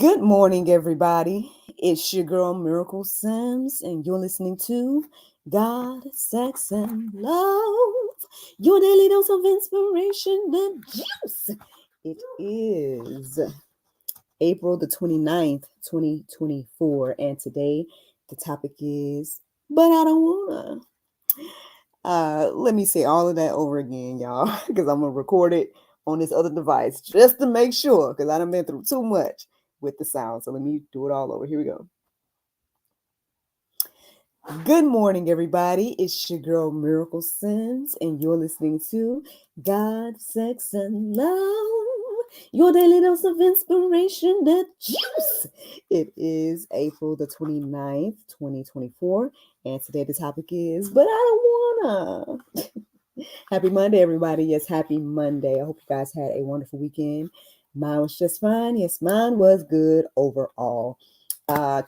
Good morning, everybody. It's your girl Miracle Sims, and you're listening to God, Sex, and Love. Your daily dose of inspiration, the juice. It is April the 29th, 2024, and today the topic is, but I don't wanna. Let me say all of that over again, y'all, because I'm gonna record it on this other device just to make sure, because I done been through too much with the sound. So let me do it all over. Here we go. Good morning, everybody. It's your girl Miracle Sims, and you're listening to God, Sex, and Love. Your daily dose of inspiration, the juice. It is April the 29th, 2024, and today the topic is, but I don't wanna. Happy Monday, everybody. Yes, happy Monday. I hope you guys had a wonderful weekend. Mine was just fine. Yes, mine was good overall.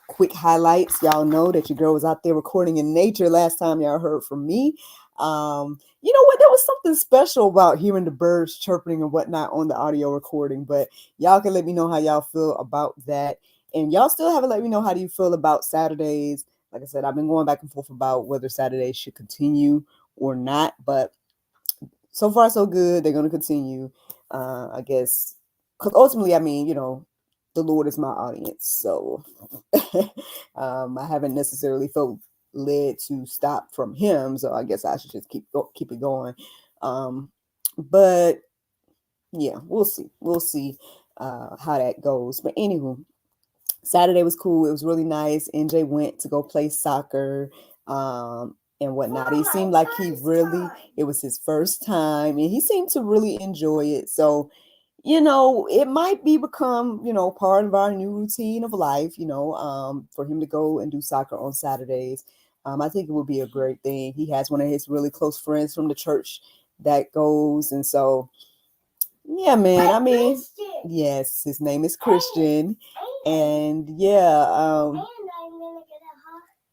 Quick highlights. Y'all know that your girl was out there recording in nature last time y'all heard from me. You know what? There was something special about hearing the birds chirping and whatnot on the audio recording, but y'all can let me know how y'all feel about that. And y'all still haven't let me know how do you feel about Saturdays. Like I said, I've been going back and forth about whether Saturdays should continue or not, but so far so good. They're going to continue, I guess, because ultimately, I mean, the Lord is my audience, so I haven't necessarily felt led to stop from Him, so I guess I should just keep it going. But yeah, we'll see how that goes. But anywho, Saturday was cool. It was really nice. NJ went to go play soccer and whatnot. He seemed like it was his first time, and he seemed to really enjoy it. So, it might become, part of our new routine of life, for him to go and do soccer on Saturdays. I think it would be a great thing. He has one of his really close friends from the church that goes. And so, yeah, man, I mean, yes, his name is Christian. And yeah, And I'm gonna get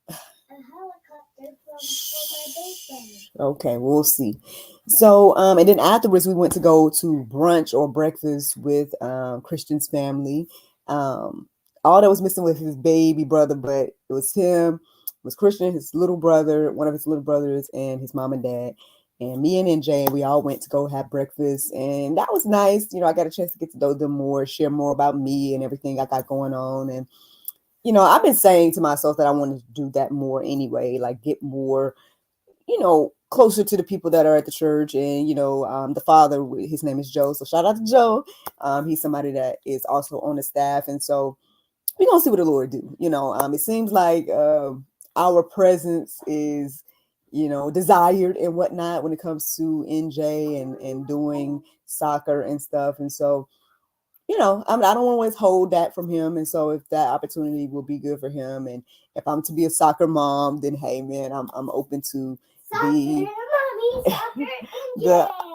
a helicopter for my birthday. Okay, we'll see. So, and then afterwards, we went to go to brunch or breakfast with Christian's family. All that was missing was his baby brother, but it was him, it was Christian, his little brother, one of his little brothers, and his mom and dad. And me and NJ, we all went to go have breakfast, and that was nice. I got a chance to get to know them more, share more about me and everything I got going on. And, I've been saying to myself that I wanted to do that more anyway, like get more, closer to the people that are at the church. And, the father, his name is Joe. So shout out to Joe. He's somebody that is also on the staff. And so we're going to see what the Lord do. It seems like our presence is, desired and whatnot when it comes to NJ and doing soccer and stuff. And so, I don't want to withhold that from him. And so if that opportunity will be good for him, and if I'm to be a soccer mom, then hey, man, I'm open to the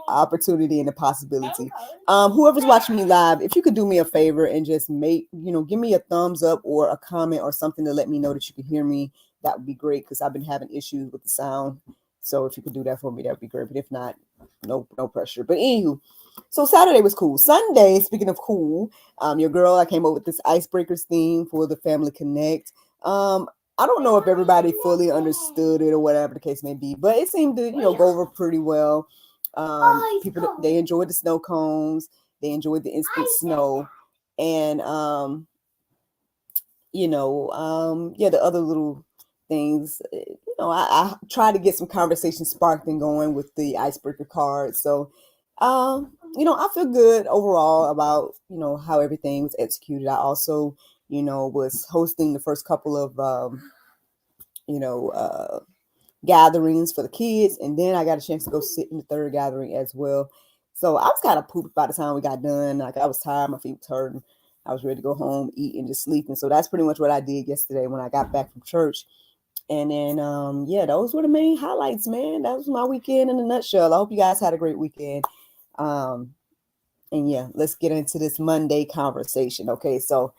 opportunity and the possibility. Whoever's watching me live, if you could do me a favor and just give me a thumbs up or a comment or something to let me know that you can hear me, that would be great, because I've been having issues with the sound. So if you could do that for me, that would be great. But if not, no pressure. But anywho, so Saturday was cool. Sunday, speaking of cool, your girl, I came up with this icebreakers theme for the Family Connect. I don't know if everybody fully understood it or whatever the case may be, but it seemed to, go over pretty well. People, they enjoyed the snow cones. They enjoyed the instant snow. And, the other little things, I try to get some conversation sparked and going with the icebreaker cards. So, I feel good overall about, how everything was executed. I also, was hosting the first couple of, gatherings for the kids. And then I got a chance to go sit in the third gathering as well. So I was kind of pooped by the time we got done. Like, I was tired, my feet was hurting. I was ready to go home, eat, and just sleep. And so that's pretty much what I did yesterday when I got back from church. And then, those were the main highlights, man. That was my weekend in a nutshell. I hope you guys had a great weekend. And yeah, let's get into this Monday conversation. Okay, so,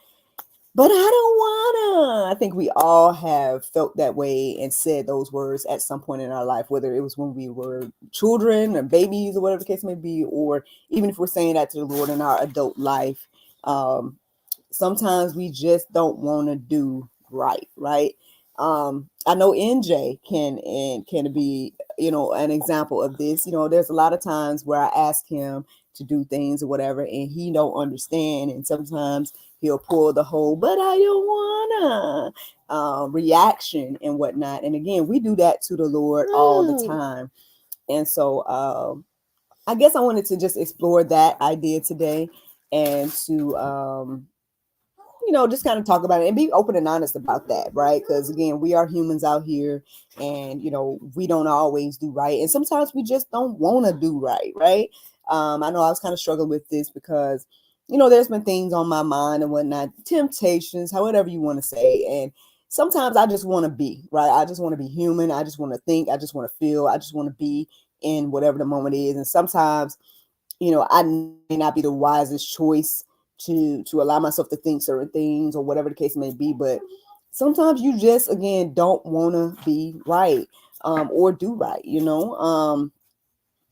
but I don't wanna. I think we all have felt that way and said those words at some point in our life, whether it was when we were children or babies or whatever the case may be, or even if we're saying that to the Lord in our adult life. sometimes we just don't want to do right. I know NJ can be, an example of this. There's a lot of times where I ask him to do things or whatever, and he don't understand, and sometimes he'll pull the whole "but I don't wanna" reaction and whatnot. And again, we do that to the Lord all the time. And so I guess I wanted to just explore that idea today, and to just kind of talk about it and be open and honest about that, right? Because again, we are humans out here, and we don't always do right, and sometimes we just don't want to do right. I know I was kind of struggling with this because there's been things on my mind and whatnot, temptations, however you want to say, and sometimes I just want to be right. I just want to be human. I just want to think. I just want to feel. I just want to be in whatever the moment is. And sometimes I may not be the wisest choice to allow myself to think certain things or whatever the case may be, but sometimes you just, again, don't want to be right, or do right.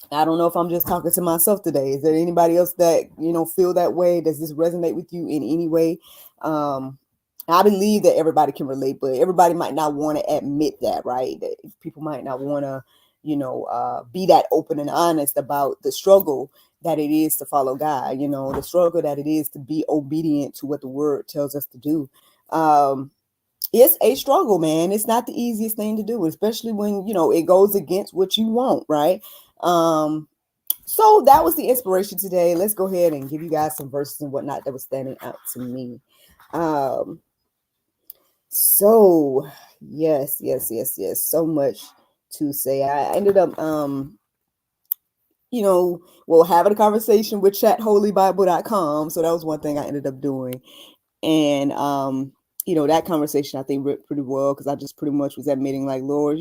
I don't know if I'm just talking to myself today. Is there anybody else that feel that way? Does this resonate with you in any way? I believe that everybody can relate, but everybody might not want to admit that, right? That people might not want to be that open and honest about the struggle that it is to follow God, the struggle that it is to be obedient to what the word tells us to do. It's a struggle, man. It's not the easiest thing to do, especially when, it goes against what you want, right? So that was the inspiration today. Let's go ahead and give you guys some verses and whatnot that was standing out to me. So yes. So much to say. I ended up, having a conversation with chatholybible.com. So that was one thing I ended up doing. And, that conversation I think went pretty well, because I just pretty much was admitting, like, Lord,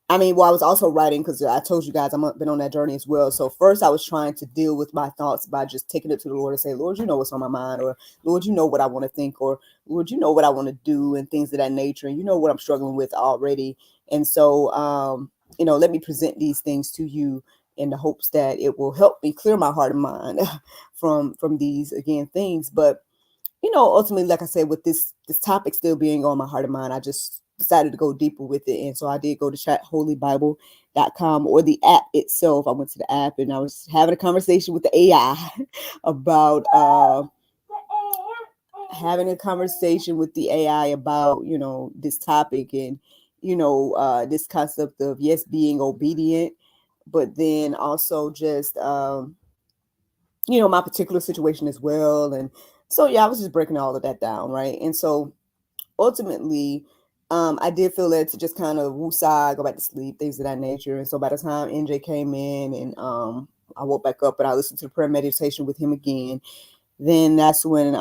I was also writing, because I told you guys I've been on that journey as well. So first I was trying to deal with my thoughts by just taking it to the Lord and say, Lord, you know what's on my mind, or Lord, you know what I want to think, or Lord, you know what I want to do, and things of that nature. And you know what I'm struggling with already. And so, let me present these things to you in the hopes that it will help me clear my heart and mind from these, again, things. But ultimately, like I said, with this topic still being on my heart and mind, I just decided to go deeper with it. And so I did go to chatholybible.com, or the app itself. I went to the app and I was having a conversation with the AI about this topic, and this concept of, yes, being obedient, but then also just my particular situation as well. And so I was just breaking all of that down, right? And so ultimately, I did feel led to just kind of woosah, go back to sleep, things of that nature. And so by the time NJ came in, and I woke back up and I listened to the prayer meditation with him again, then that's when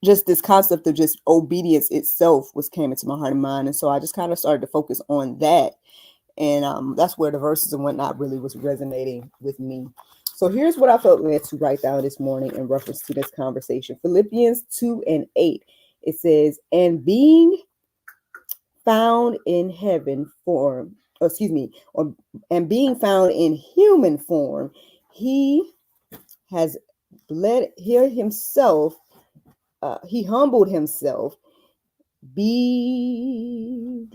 just this concept of just obedience itself came into my heart and mind. And so I just kind of started to focus on that. And that's where the verses and whatnot really was resonating with me. So here's what I felt led to write down this morning in reference to this conversation. Philippians 2:8. It says, and being found in human form, he has bled here himself. He humbled himself, becoming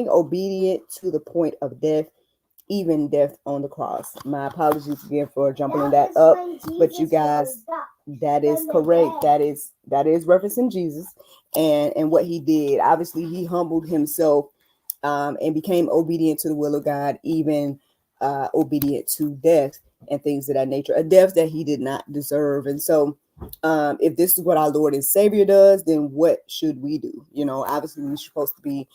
obedient to the point of death, even death on the cross. My apologies again for jumping that up, but you guys, that is correct. That is referencing Jesus and what he did. Obviously, he humbled himself, and became obedient to the will of God, even obedient to death and things of that nature, a death that he did not deserve. And so if this is what our Lord and Savior does, then what should we do? Obviously we're supposed to be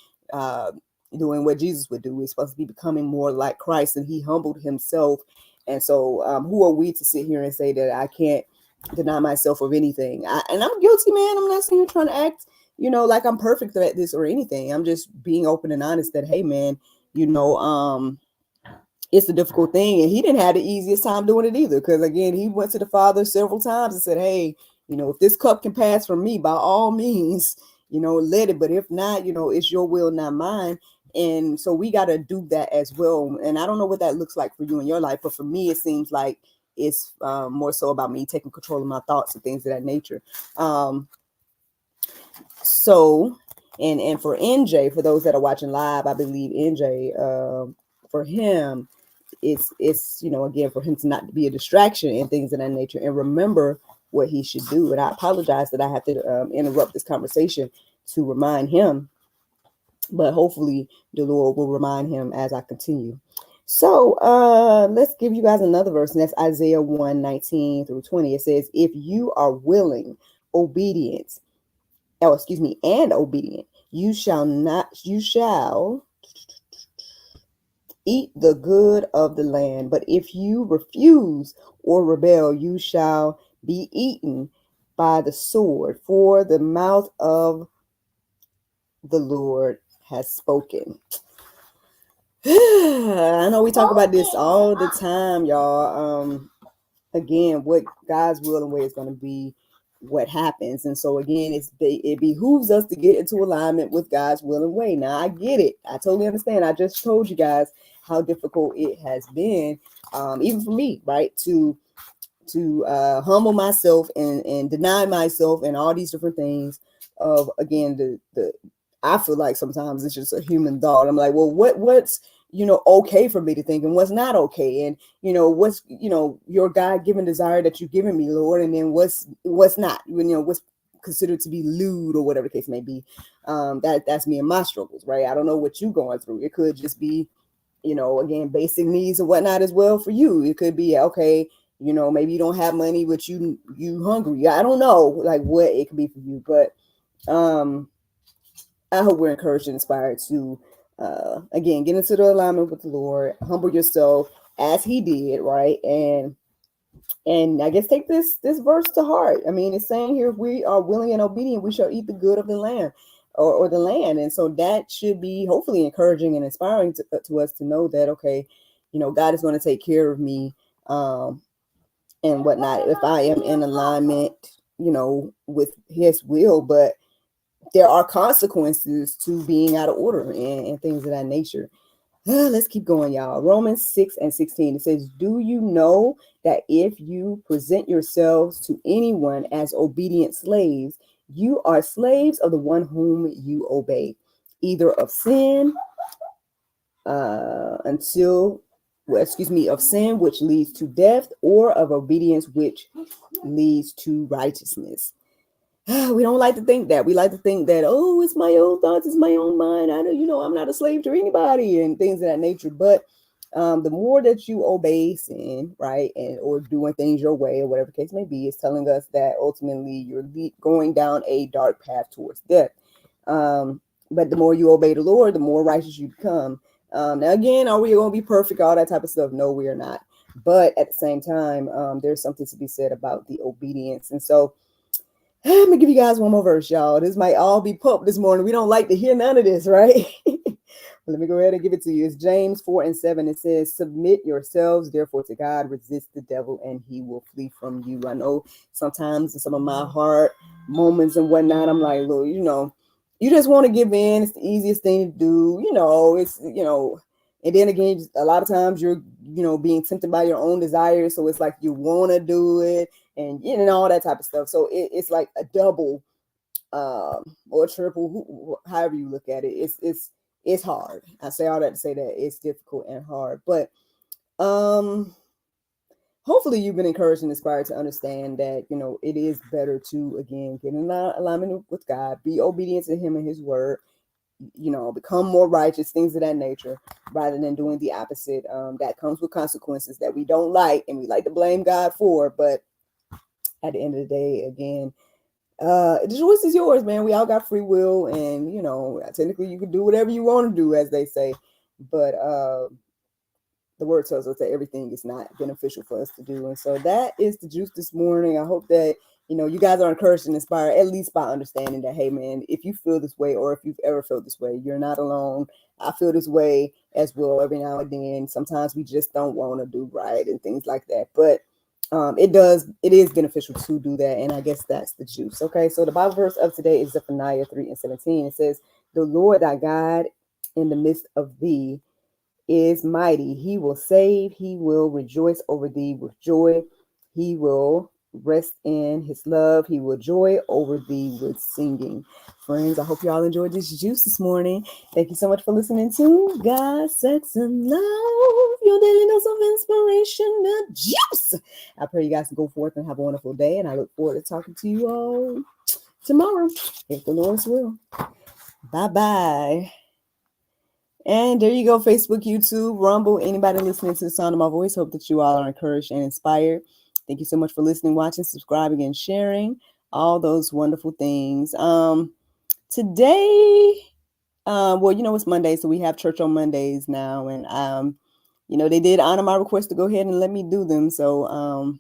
doing what Jesus would do. We're supposed to be becoming more like Christ, and he humbled himself. And so who are we to sit here and say that I can't deny myself of anything? And I'm guilty, man. I'm not sitting here trying to act like I'm perfect at this or anything. I'm just being open and honest that, hey, man, it's a difficult thing. And he didn't have the easiest time doing it either, because again, he went to the Father several times and said, hey, if this cup can pass from me, by all means, let it. But if not, it's your will, not mine. And so we got to do that as well. And I don't know what that looks like for you in your life, but for me, it seems like it's more so about me taking control of my thoughts and things of that nature. So, and for NJ, for those that are watching live, I believe NJ, for him, it's again, for him to not be a distraction and things of that nature, and remember what he should do. And I apologize that I have to interrupt this conversation to remind him, but hopefully the Lord will remind him as I continue. So let's give you guys another verse, and that's Isaiah 1:19-20. It says, if you are willing, obedient, and obedient, you shall eat the good of the land. But if you refuse or rebel, you shall be eaten by the sword, for the mouth of the Lord has spoken. I know we talk about this all the time, y'all. Again, what God's will and way is going to be what happens. And so again, it behooves us to get into alignment with God's will and way. Now, I get it. I totally understand. I just told you guys how difficult it has been, even for me, right, to humble myself and deny myself and all these different things of, again, the I feel like sometimes it's just a human thought. I'm like, well, what's okay for me to think, and what's not okay, and what's your God-given desire that you've given me, Lord, and then what's not, what's considered to be lewd or whatever the case may be. That's me and my struggles, right? I don't know what you're going through. It could just be, again, basic needs and whatnot as well for you. It could be, okay, maybe you don't have money, but you hungry. I don't know, like, what it could be for you, but I hope we're encouraged and inspired to, again, get into the alignment with the Lord, humble yourself as he did, right? And I guess take this verse to heart. I mean, it's saying here, if we are willing and obedient, we shall eat the good of the land or the land. And so that should be hopefully encouraging and inspiring to us to know that, okay, God is going to take care of me and whatnot if I am in alignment, with his will. But there are consequences to being out of order and things of that nature. Let's keep going, y'all. Romans 6:16. It says, do you know that if you present yourselves to anyone as obedient slaves, you are slaves of the one whom you obey, either of sin of sin, which leads to death, or of obedience, which leads to righteousness. We don't like to think that. We like to think that, oh, it's my own thoughts, it's my own mind. I don't, I'm not a slave to anybody and things of that nature. But the more that you obey sin, right, or doing things your way or whatever the case may be, is telling us that ultimately you're going down a dark path towards death. But the more you obey the Lord, the more righteous you become. Now, again, are we going to be perfect? All that type of stuff? No, we are not. But at the same time, there's something to be said about the obedience. And so, I'm gonna give you guys one more verse, y'all. This might all be pulp this morning. We don't like to hear none of this, right? Let me go ahead and give it to you. It's James 4:7. It says, submit yourselves, therefore, to God, resist the devil, and he will flee from you. I know sometimes in some of my hard moments and whatnot, I'm like, Lord, you just want to give in. It's the easiest thing to do. It's, and then again, a lot of times you're, being tempted by your own desires. So it's like you want to do it and, all that type of stuff. So it's like a double or triple, however you look at it. It's hard. I say all that to say that it's difficult and hard. But hopefully you've been encouraged and inspired to understand that, it is better to, again, get in alignment with God, be obedient to him and his word, become more righteous, things of that nature, rather than doing the opposite. That comes with consequences that we don't like and we like to blame God for. But at the end of the day, again, the choice is yours, man. We all got free will, and technically you can do whatever you want to do, as they say. But the word tells us that everything is not beneficial for us to do. And so that is the juice this morning. I hope that you guys are encouraged and inspired, at least by understanding that, hey man, if you feel this way, or if you've ever felt this way, you're not alone. I feel this way as well every now and then. Sometimes we just don't want to do right and things like that. But it is beneficial to do that. And I guess that's the juice. Okay. So the Bible verse of today is Zephaniah 3:17. It says, the Lord thy God in the midst of thee is mighty. He will save. He will rejoice over thee with joy. He will rest in his love. He will joy over thee with singing. Friends, I hope you all enjoyed this juice this morning. Thank you so much for listening to God, Sex, and Love, your daily dose of inspiration, the juice. I pray you guys can go forth and have a wonderful day, and I look forward to talking to you all tomorrow, if the Lord's will. Bye-bye. And there you go, Facebook, YouTube, Rumble, anybody listening to the sound of my voice. Hope that you all are encouraged and inspired. Thank you so much for listening, watching, subscribing, and sharing all those wonderful things. Today, well, it's Monday, so we have church on Mondays now. And, they did honor my request to go ahead and let me do them. So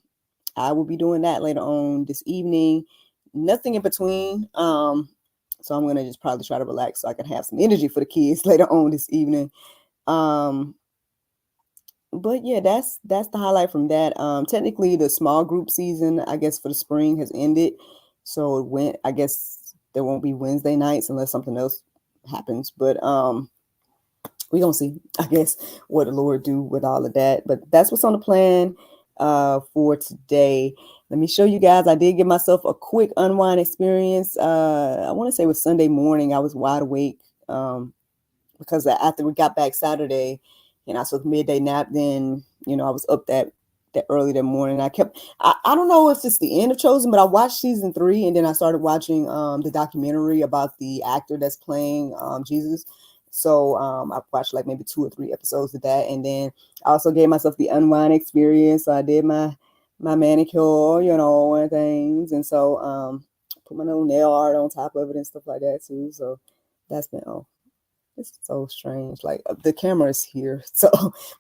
I will be doing that later on this evening. Nothing in between. So I'm going to just probably try to relax so I can have some energy for the kids later on this evening. But yeah, that's the highlight from that. Technically the small group season, I guess, for the spring has ended. So I guess there won't be Wednesday nights unless something else happens. But we're going to see, I guess, what the Lord do with all of that. But that's what's on the plan for today. Let me show you guys. I did give myself a quick unwind experience. I want to say it was Sunday morning. I was wide awake because after we got back Saturday and I took midday nap, then, I was up that early that morning. I don't know if it's the end of Chosen, but I watched season 3 and then I started watching the documentary about the actor that's playing Jesus. So I watched like maybe 2 or 3 episodes of that. And then I also gave myself the unwind experience. So I did my manicure, and things. And so put my little nail art on top of it and stuff like that too. So that's been, it's so strange. Like the camera is here. So,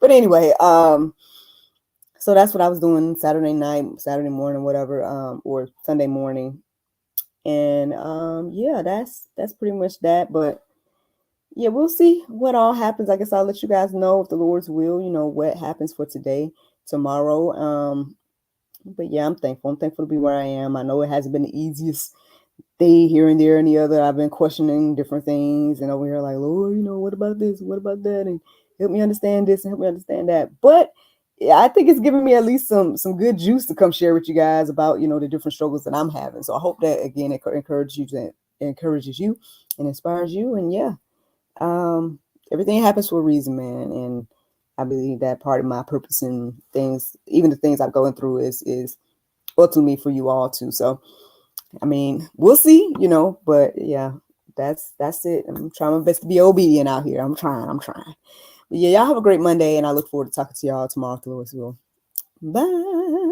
but anyway, so that's what I was doing Saturday night, Saturday morning, whatever, or Sunday morning. And yeah, that's pretty much that. But yeah, we'll see what all happens. I guess I'll let you guys know if the Lord's will, what happens for today, tomorrow. But yeah, I'm thankful. I'm thankful to be where I am. I know it hasn't been the easiest thing here and there and the other. I've been questioning different things and over here like, Lord, what about this? What about that? And help me understand this and help me understand that. But yeah, I think it's giving me at least some good juice to come share with you guys about, the different struggles that I'm having. So I hope that, again, it encourages you and inspires you. And yeah, everything happens for a reason, man. And I believe that part of my purpose and things, even the things I'm going through is ultimately for you all too. So, I mean, we'll see, but yeah, that's it. I'm trying my best to be obedient out here. I'm trying. But yeah, y'all have a great Monday and I look forward to talking to y'all tomorrow. Bye.